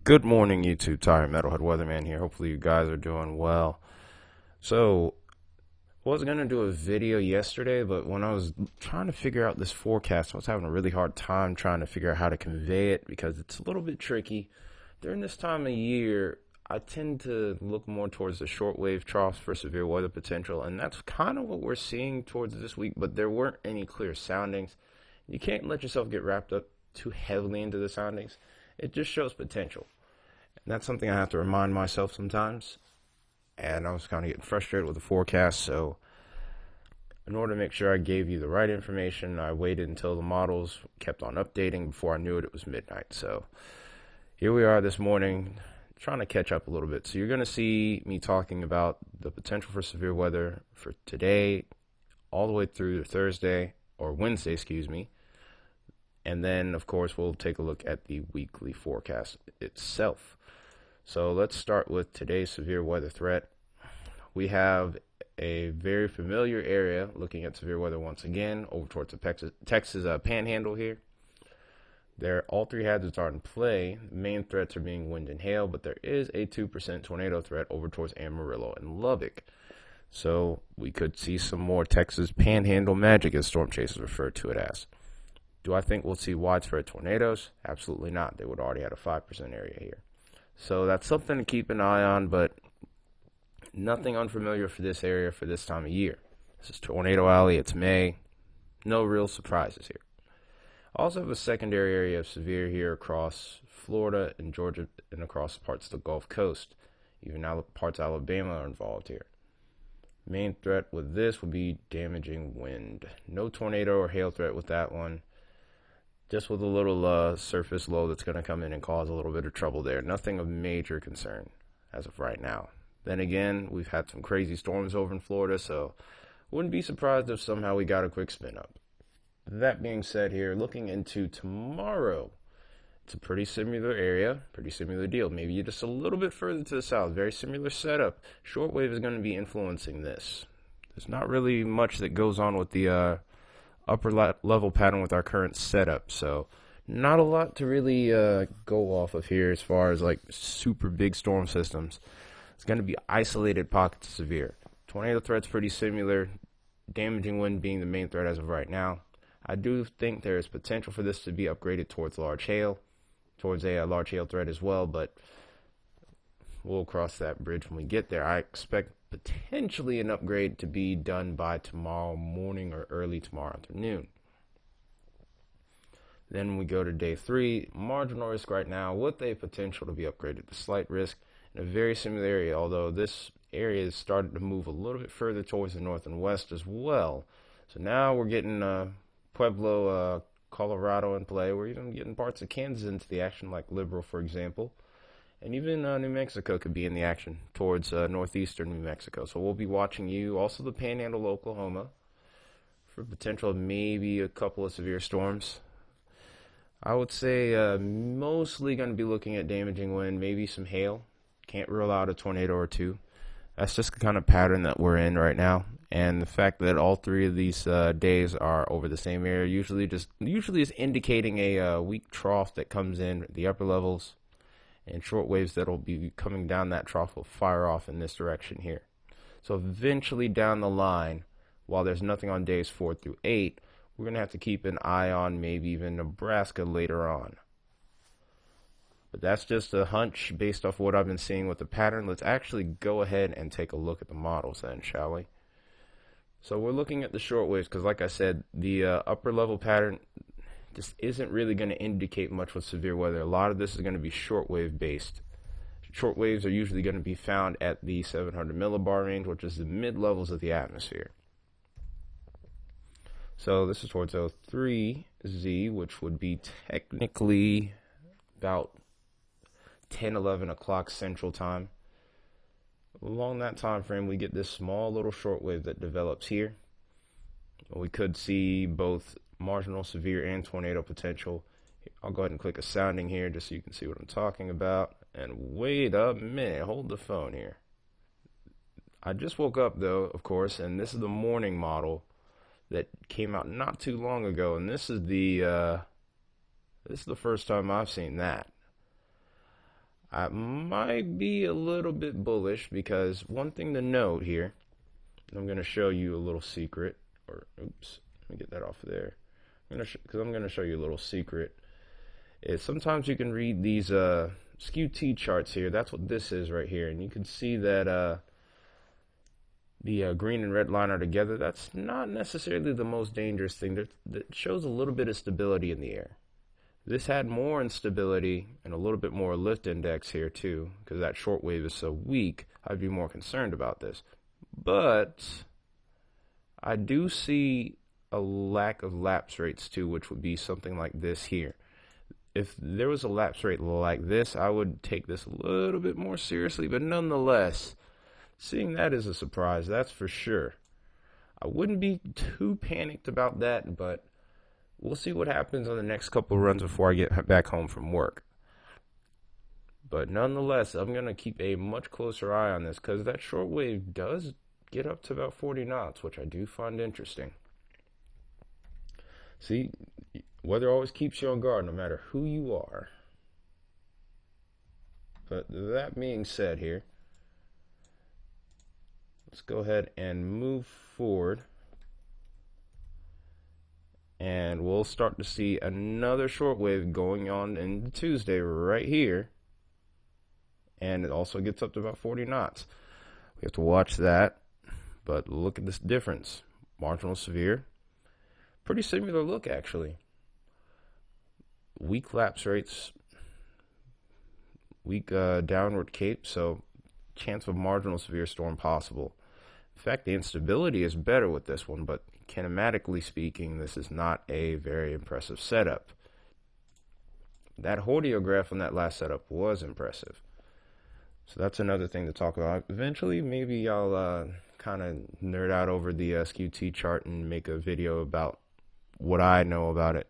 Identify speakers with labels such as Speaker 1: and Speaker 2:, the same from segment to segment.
Speaker 1: Good morning, YouTube. Tire Metalhead Weatherman here. Hopefully, you guys are doing well. So, I was going to do a video yesterday, but when I was trying to figure out this forecast, I was having a really hard time trying to figure out how to convey it because it's a little bit tricky. During this time of year, I tend to look more towards the shortwave troughs for severe weather potential, and that's kind of what we're seeing towards this week, but there weren't any clear soundings. You can't let yourself get wrapped up too heavily into the soundings. It just shows potential. And that's something I have to remind myself sometimes. And I was kind of getting frustrated with the forecast, so in order to make sure I gave you the right information, I waited until the models kept on updating. Before I knew it, it was midnight. So here we are this morning, trying to catch up a little bit. So you're going to see me talking about the potential for severe weather for today, all the way through to Thursday, or Wednesday, excuse me. And then, of course, we'll take a look at the weekly forecast itself. So let's start with today's severe weather threat. We have a very familiar area looking at severe weather once again over towards the Texas Panhandle here. All three hazards are in play. The main threats are being wind and hail, but there is a 2% tornado threat over towards Amarillo and Lubbock. So we could see some more Texas Panhandle magic, as storm chasers refer to it as. Do I think we'll see widespread tornadoes? Absolutely not. They would already have a 5% area here. So that's something to keep an eye on, but nothing unfamiliar for this area for this time of year. This is Tornado Alley. It's May. No real surprises here. Also have a secondary area of severe here across Florida and Georgia and across parts of the Gulf Coast. Even now parts of Alabama are involved here. Main threat with this would be damaging wind. No tornado or hail threat with that one. Just with a little surface low that's going to come in and cause a little bit of trouble there. Nothing of major concern as of right now. Then again, we've had some crazy storms over in Florida, so wouldn't be surprised if somehow we got a quick spin up. That being said here, looking into tomorrow, it's a pretty similar area, pretty similar deal. Maybe just a little bit further to the south, very similar setup. Shortwave is going to be influencing this. There's not really much that goes on with the upper level pattern with our current setup, so not a lot to really go off of here as far as like super big storm systems. It's going to be isolated pockets of severe. Tornado threat's pretty similar, damaging wind being the main threat as of right now. I do think there is potential for this to be upgraded towards large hail, towards a large hail threat as well, but we'll cross that bridge when we get there. I expect potentially an upgrade to be done by tomorrow morning or early tomorrow afternoon. Then we go to day 3, marginal risk right now with a potential to be upgraded to slight risk in a very similar area, although this area has started to move a little bit further towards the north and west as well. So now we're getting Pueblo, Colorado in play. We're even getting parts of Kansas into the action, like Liberal, for example. And even New Mexico could be in the action towards northeastern New Mexico. So we'll be watching you. Also the Panhandle, Oklahoma, for potential of maybe a couple of severe storms. I would say mostly going to be looking at damaging wind, maybe some hail. Can't rule out a tornado or two. That's just the kind of pattern that we're in right now. And the fact that all three of these days are over the same area usually is indicating a weak trough that comes in at the upper levels. And short waves that'll be coming down that trough will fire off in this direction here. So eventually down the line, while there's nothing on days 4 through 8, we're going to have to keep an eye on maybe even Nebraska later on. But that's just a hunch based off what I've been seeing with the pattern. Let's actually go ahead and take a look at the models then, shall we? So we're looking at the short waves because, like I said, the upper level pattern just isn't really going to indicate much with severe weather. A lot of this is going to be shortwave based. Short waves are usually going to be found at the 700 millibar range, which is the mid levels of the atmosphere. So this is towards 03Z, which would be technically about 10, 11 o'clock Central Time. Along that time frame, we get this small little shortwave that develops here. We could see both marginal, severe, and tornado potential. I'll go ahead and click a sounding here just so you can see what I'm talking about. And wait a minute, hold the phone here. I just woke up though, of course, and this is the morning model that came out not too long ago, and this is the first time I've seen that. I might be a little bit bullish because one thing to note here, I'm going to show you a little secret, or oops, let me get that off of there. Because I'm going to show you a little secret, is sometimes you can read these skew T charts here. That's what this is right here, and you can see that the green and red line are together. That's not necessarily the most dangerous thing. That shows a little bit of stability in the air. This had more instability and a little bit more lift index here too, because that short wave is so weak. I'd be more concerned about this. But I do see a lack of lapse rates too, which would be something like this here. If there was a lapse rate like this, I would take this a little bit more seriously, but nonetheless, seeing that is a surprise, that's for sure. I wouldn't be too panicked about that, but we'll see what happens on the next couple of runs before I get back home from work. But nonetheless, I'm going to keep a much closer eye on this because that short wave does get up to about 40 knots, which I do find interesting. See, weather always keeps you on guard no matter who you are. But that being said here, let's go ahead and move forward. And we'll start to see another short wave going on in Tuesday right here. And it also gets up to about 40 knots. We have to watch that. But look at this difference. Marginal severe. Pretty similar look, actually. Weak lapse rates. Weak downward cape. So chance of marginal severe storm possible. In fact, the instability is better with this one, but kinematically speaking, this is not a very impressive setup. That hordeograph on that last setup was impressive. So that's another thing to talk about. Eventually, maybe I'll kind of nerd out over the skew T chart and make a video about what I know about it.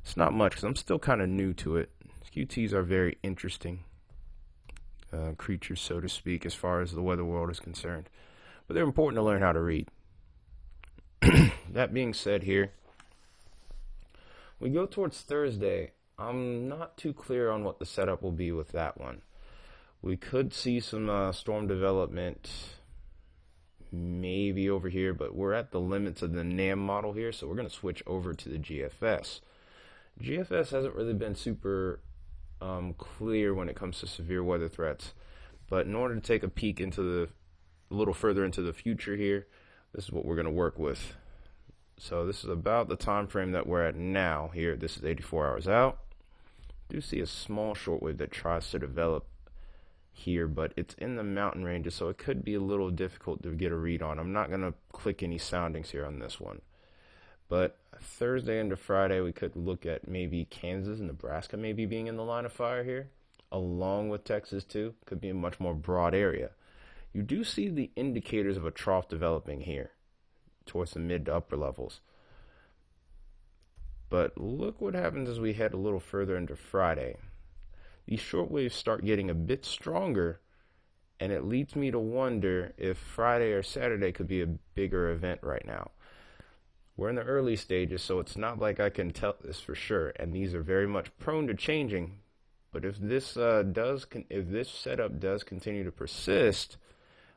Speaker 1: It's not much because I'm still kind of new to it. Skew Ts are very interesting creatures, so to speak, as far as the weather world is concerned. But they're important to learn how to read. That being said here, we go towards Thursday. I'm not too clear on what the setup will be with that one. We could see some storm development maybe over here, but we're at the limits of the NAM model here, so we're going to switch over to the GFS. GFS hasn't really been super clear when it comes to severe weather threats, but in order to take a peek into a little further into the future here, this is what we're going to work with. So this is about the time frame that we're at now here. This is 84 hours out. Do see a small shortwave that tries to develop here, but it's in the mountain ranges, so it could be a little difficult to get a read on. I'm not going to click any soundings here on this one. But Thursday into Friday, we could look at maybe Kansas and Nebraska maybe being in the line of fire here, along with Texas too. Could be a much more broad area. You do see the indicators of a trough developing here towards the mid to upper levels. But look what happens as we head a little further into Friday. These short waves start getting a bit stronger, and it leads me to wonder if Friday or Saturday could be a bigger event right now. We're in the early stages, so it's not like I can tell this for sure, and these are very much prone to changing. But if this setup does continue to persist,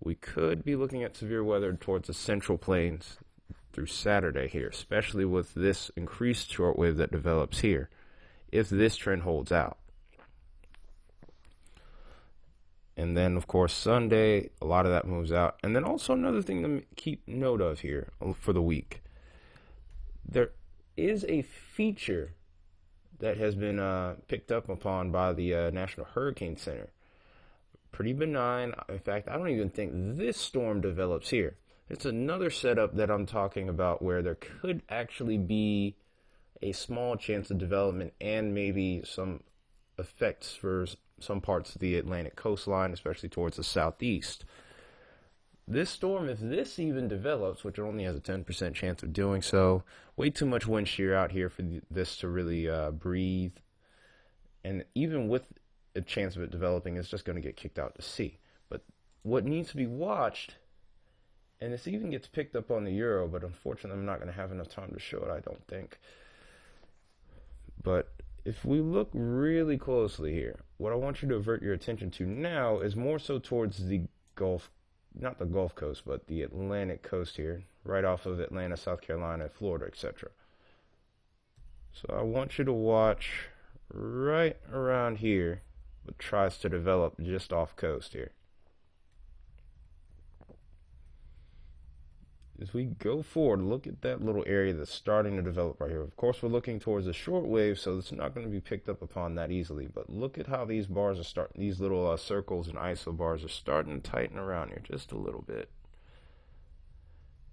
Speaker 1: we could be looking at severe weather towards the central plains through Saturday here, especially with this increased shortwave that develops here, if this trend holds out. And then, of course, Sunday, a lot of that moves out. And then also another thing to keep note of here for the week. There is a feature that has been picked up upon by the National Hurricane Center. Pretty benign. In fact, I don't even think this storm develops here. It's another setup that I'm talking about where there could actually be a small chance of development and maybe some effects for some parts of the Atlantic coastline, especially towards the southeast. This storm, if this even develops, which it only has a 10% chance of doing so, way too much wind shear out here for this to really breathe. And even with a chance of it developing, it's just going to get kicked out to sea. But what needs to be watched, and this even gets picked up on the Euro, but unfortunately I'm not going to have enough time to show it, I don't think. But if we look really closely here, what I want you to avert your attention to now is more so towards the Gulf, not the Gulf Coast, but the Atlantic coast here, right off of Atlanta, South Carolina, Florida, etc. So I want you to watch right around here what tries to develop just off coast here. As we go forward, look at that little area that's starting to develop right here. Of course, we're looking towards a short wave, so it's not going to be picked up upon that easily. But look at how these bars are starting, these little circles and isobars are starting to tighten around here just a little bit.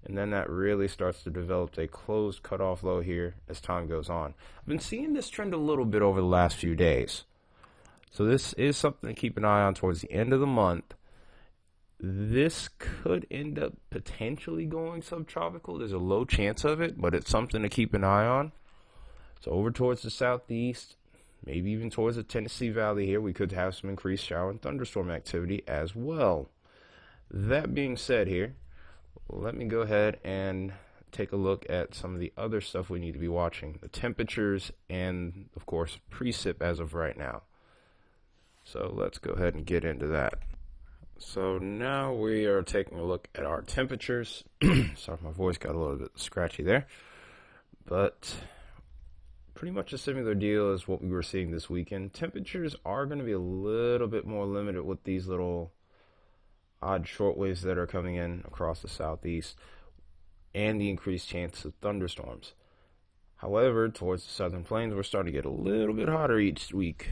Speaker 1: And then that really starts to develop a closed cutoff low here as time goes on. I've been seeing this trend a little bit over the last few days. So this is something to keep an eye on towards the end of the month. This could end up potentially going subtropical. There's a low chance of it, but it's something to keep an eye on. So over towards the southeast, maybe even towards the Tennessee Valley here, we could have some increased shower and thunderstorm activity as well. That being said here, let me go ahead and take a look at some of the other stuff we need to be watching. The temperatures and, of course, precip as of right now. So let's go ahead and get into that. So now we are taking a look at our temperatures. Sorry, my voice got a little bit scratchy there. But pretty much a similar deal as what we were seeing this weekend. Temperatures are going to be a little bit more limited with these little odd short waves that are coming in across the southeast and the increased chance of thunderstorms. However, towards the southern plains, we're starting to get a little bit hotter each week.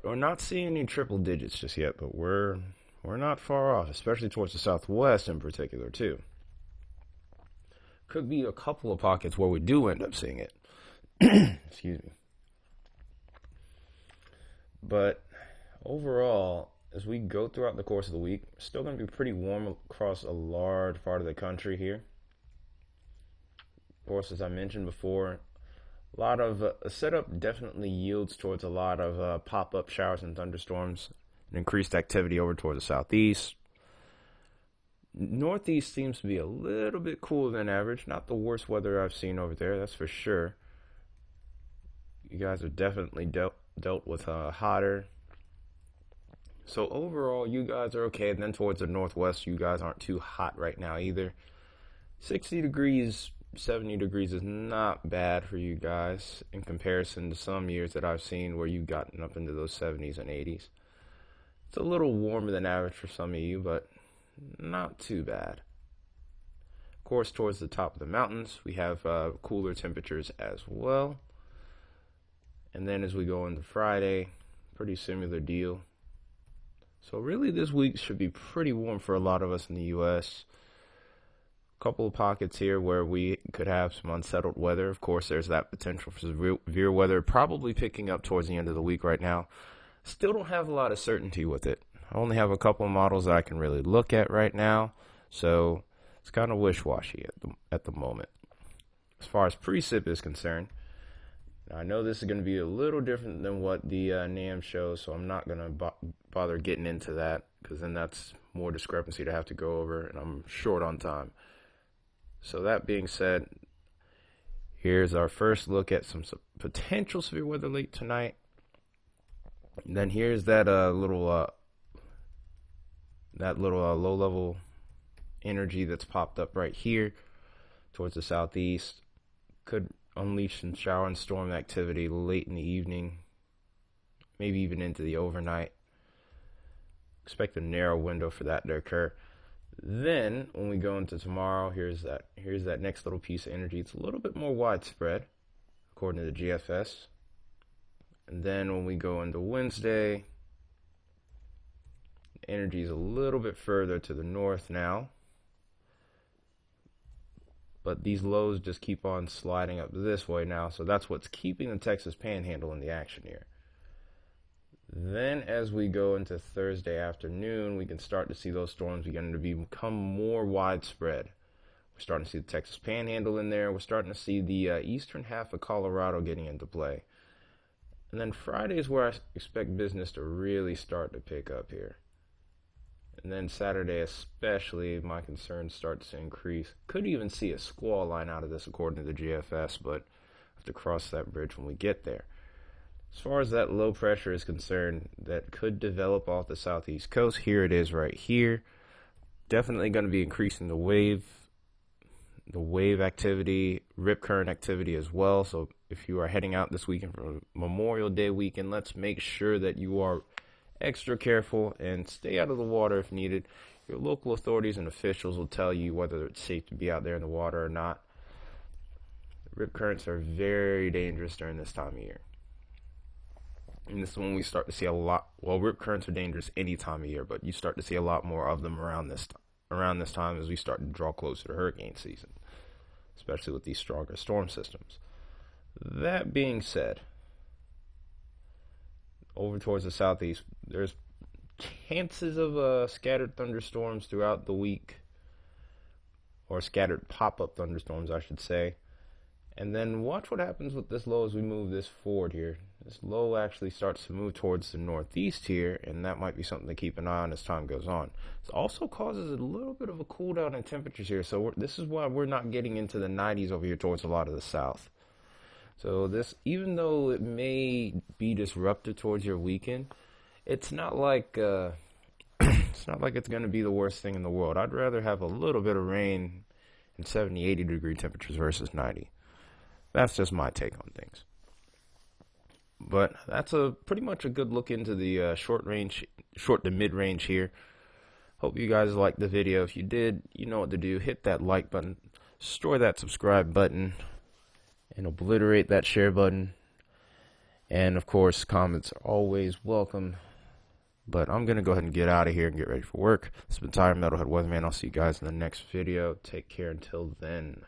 Speaker 1: We're not seeing any triple digits just yet, but we're not far off, especially towards the southwest in particular too. Could be a couple of pockets where we do end up seeing it. Excuse me. But overall, as we go throughout the course of the week, it's still going to be pretty warm across a large part of the country here. Of course, as I mentioned before, a lot of setup definitely yields towards a lot of pop-up showers and thunderstorms and increased activity over towards the southeast. Northeast seems to be a little bit cooler than average. Not the worst weather I've seen over there, that's for sure. You guys have definitely dealt with hotter. So overall, you guys are okay. And then towards the northwest, you guys aren't too hot right now either. 60 degrees, 70 degrees is not bad for you guys in comparison to some years that I've seen where you've gotten up into those 70s and 80s. It's a little warmer than average for some of you, but not too bad. Of course, towards the top of the mountains, we have cooler temperatures as well. And then as we go into Friday, pretty similar deal. So really this week should be pretty warm for a lot of us in the U.S. Couple of pockets here where we could have some unsettled weather. Of course, there's that potential for severe weather probably picking up towards the end of the week right now. Still don't have a lot of certainty with it. I only have a couple of models that I can really look at right now, so it's kind of wish-washy at the moment. As far as precip is concerned, now I know this is going to be a little different than what the NAM shows, so I'm not going to bother getting into that because then that's more discrepancy to have to go over, and I'm short on time. So that being said, here's our first look at some potential severe weather late tonight. And then here's that little low-level energy that's popped up right here towards the southeast. Could unleash some shower and storm activity late in the evening, maybe even into the overnight. Expect a narrow window for that to occur. Then, when we go into tomorrow, here's that next little piece of energy. It's a little bit more widespread, according to the GFS. And then when we go into Wednesday, energy is a little bit further to the north now. But these lows just keep on sliding up this way now, so that's what's keeping the Texas Panhandle in the action here. Then as we go into Thursday afternoon, we can start to see those storms begin to become more widespread. We're starting to see the Texas Panhandle in there. We're starting to see the eastern half of Colorado getting into play. And then Friday is where I expect business to really start to pick up here. And then Saturday especially, my concerns start to increase. Could even see a squall line out of this according to the GFS, but have to cross that bridge when we get there. As far as that low pressure is concerned, that could develop off the southeast coast. Here it is right here. Definitely going to be increasing the wave activity, rip current activity as well. So if you are heading out this weekend for Memorial Day weekend, let's make sure that you are extra careful and stay out of the water if needed. Your local authorities and officials will tell you whether it's safe to be out there in the water or not. Rip currents are very dangerous during this time of year. And this is when we start to see a lot. Well, rip currents are dangerous any time of year, but you start to see a lot more of them around this time as we start to draw closer to hurricane season, especially with these stronger storm systems. That being said, over towards the southeast, there's chances of scattered thunderstorms throughout the week, or scattered pop-up thunderstorms, I should say. And then watch what happens with this low as we move this forward here. This low actually starts to move towards the northeast here, and that might be something to keep an eye on as time goes on. It also causes a little bit of a cool down in temperatures here, so this is why we're not getting into the 90s over here towards a lot of the south. So this, even though it may be disruptive towards your weekend, it's not like it's going to be the worst thing in the world. I'd rather have a little bit of rain in 70, 80 degree temperatures versus 90. That's just my take on things. But that's pretty much a good look into the short to mid range here. Hope you guys liked the video. If you did, you know what to do. Hit that like button, destroy that subscribe button, and obliterate that share button. And of course, comments are always welcome. But I'm going to go ahead and get out of here and get ready for work. This has been Metalhead Weatherman. I'll see you guys in the next video. Take care until then.